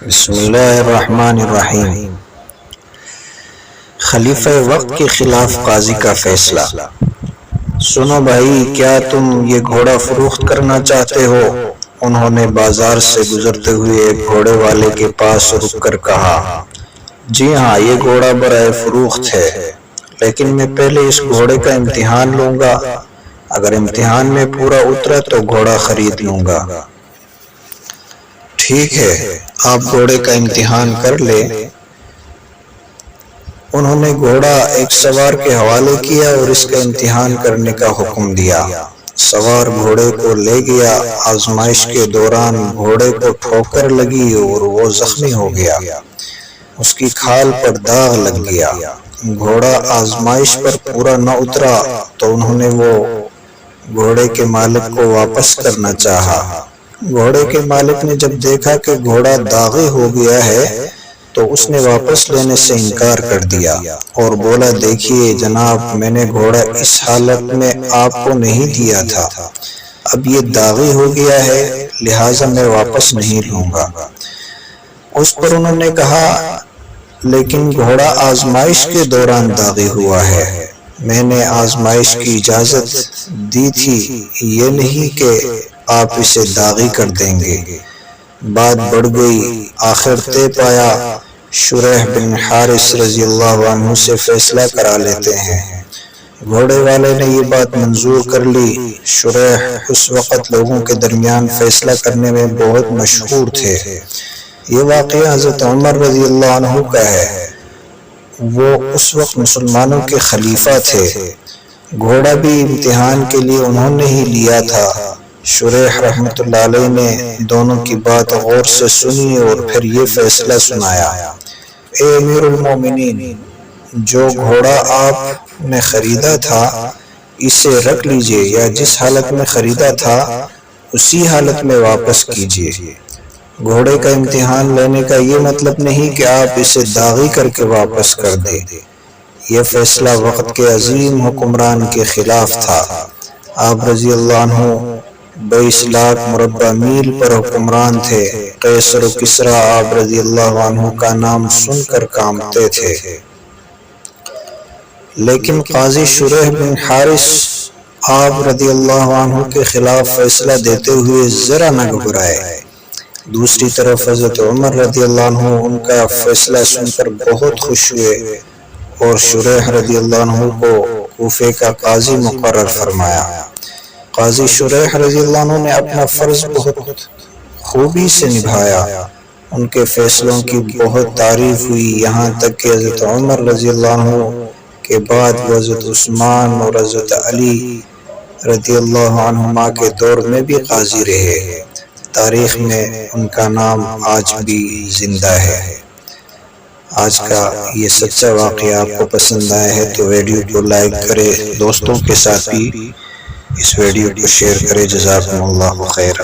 بسم اللہ الرحمن الرحیم۔ خلیفہ وقت کے خلاف قاضی کا فیصلہ۔ سنو بھائی، کیا تم یہ گھوڑا فروخت کرنا چاہتے ہو؟ انہوں نے بازار سے گزرتے ہوئے ایک گھوڑے والے کے پاس رک کر کہا، جی ہاں، یہ گھوڑا برائے فروخت ہے، لیکن میں پہلے اس گھوڑے کا امتحان لوں گا۔ اگر امتحان میں پورا اترا تو گھوڑا خرید لوں گا۔ ٹھیک ہے، آپ گھوڑے کا امتحان کر لیں۔ انہوں نے گھوڑا ایک سوار کے حوالے کیا اور اس کا امتحان کرنے کا حکم دیا۔ سوار گھوڑے کو لے گیا۔ آزمائش کے دوران گھوڑے کو ٹھوکر لگی اور وہ زخمی ہو گیا۔ اس کی کھال پر داغ لگ گیا۔ گھوڑا آزمائش پر پورا نہ اترا تو انہوں نے وہ گھوڑے کے مالک کو واپس کرنا چاہا۔ گھوڑے کے مالک نے جب دیکھا کہ گھوڑا داغی ہو گیا ہے تو اس نے واپس لینے سے انکار کر دیا اور بولا، دیکھیے جناب، میں نے گھوڑا اس حالت میں آپ کو نہیں دیا تھا، اب یہ داغی ہو گیا ہے، لہٰذا میں واپس نہیں لوں گا۔ اس پر انہوں نے کہا، لیکن گھوڑا آزمائش کے دوران داغی ہوا ہے، میں نے آزمائش کی اجازت دی تھی، یہ نہیں کہ آپ اسے داغی کر دیں گے۔ بات بڑھ گئی، آخر طے پایا، شریح بن حارث رضی اللہ عنہ سے فیصلہ کرا لیتے ہیں۔ گھوڑے والے نے یہ بات منظور کر لی۔ شریح اس وقت لوگوں کے درمیان فیصلہ کرنے میں بہت مشہور تھے۔ یہ واقعہ حضرت عمر رضی اللہ عنہ کا ہے، وہ اس وقت مسلمانوں کے خلیفہ تھے۔ گھوڑا بھی امتحان کے لیے انہوں نے ہی لیا تھا۔ شریح رحمۃ اللہ علیہ نے دونوں کی بات غور سے سنی اور پھر یہ فیصلہ سنایا، اے امیر المومنین، جو گھوڑا آپ نے خریدا تھا اسے رکھ لیجئے یا جس حالت میں خریدا تھا اسی حالت میں واپس کیجئے۔ گھوڑے کا امتحان لینے کا یہ مطلب نہیں کہ آپ اسے داغی کر کے واپس کر دیں۔ یہ فیصلہ وقت کے عظیم حکمران کے خلاف تھا۔ آپ رضی اللہ عنہ 22 لاکھ مربع میل پر حکمران تھے۔ قیصر و کسریٰ آپ رضی اللہ عنہ کا نام سن کر کانپتے تھے، لیکن قاضی شریح بن حارث آپ رضی اللہ عنہ کے خلاف فیصلہ دیتے ہوئے ذرا نہ گھبرائے۔ دوسری طرف حضرت عمر رضی اللہ عنہ ان کا فیصلہ سن کر بہت خوش ہوئے اور شریح رضی اللہ عنہ کو کوفے کا قاضی مقرر فرمایا۔ قاضی شریح رضی اللہ عنہ نے اپنا فرض بہت خوبی سے نبھایا۔ ان کے فیصلوں کی بہت تعریف ہوئی، یہاں تک کہ حضرت عمر رضی اللہ عنہ کے بعد وہ حضرت عثمان اور حضرت علی رضی اللہ عنہما کے دور میں بھی قاضی رہے۔ تاریخ میں ان کا نام آج بھی زندہ ہے۔ آج کا یہ سچا واقعہ آپ کو پسند آیا ہے تو ویڈیو کو لائک کرے، دوستوں کے ساتھ بھی اس ویڈیو کو شیئر کرے۔ جزاکم اللہ خیر۔